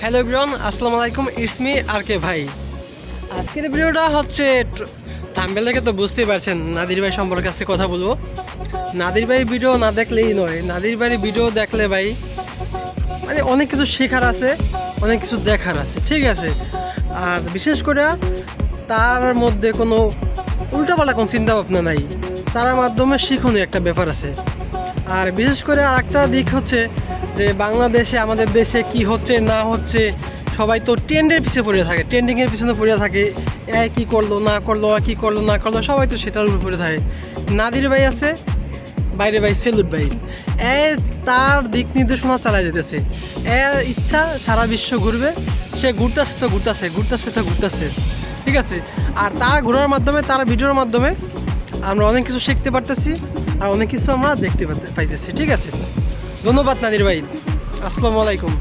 Hello everyone, আসসালামু আলাইকুম। It's me আর কে ভাই। আজকের ভিডিওটা হচ্ছে থাম্বনেল দেখে তো বুঝতেই পারছেন নাদির ভাই সম্পর্কে আজকে কথা বলবো। নাদির ভাই ভিডিও না দেখলেই নয়, নাদির ভাইয়ের ভিডিও দেখলে ভাই মানে অনেক কিছু শেখার আছে, অনেক কিছু দেখার আছে, ঠিক আছে। আর বিশেষ করে তার মধ্যে কোনো উল্টাপাল্টা কোনো চিন্তা ভাবনা নাই, তার মাধ্যমে শিখনীয় একটা ব্যাপার আছে। আর বিশেষ করে আর একটা দিক হচ্ছে যে বাংলাদেশে আমাদের দেশে কি হচ্ছে না হচ্ছে, সবাই তো ট্রেন্ডের পিছিয়ে পড়ে থাকে, ট্রেন্ডিংয়ের পিছনে পড়ে থাকে। এ কী করলো না করলো, কী করলো না করলো, সবাই তো সেটার উপরে পড়ে থাকে। নাদির ভাই আছে বাইরে, ভাই সেলুট ভাই, তার দিক নির্দেশনা চালায় যেতেছে। এর ইচ্ছা সারা বিশ্ব ঘুরবে, সে ঘুরতেছে, ঠিক আছে। আর তার ঘোরার মাধ্যমে, তার ভিডিওর মাধ্যমে আমরা অনেক কিছু শিখতে পারতেছি, আর অনেক কিছু আমরা দেখতে পাইতেছি, ঠিক আছে। ধন্যবাদ নাদির ভাই, আসসালামু আলাইকুম।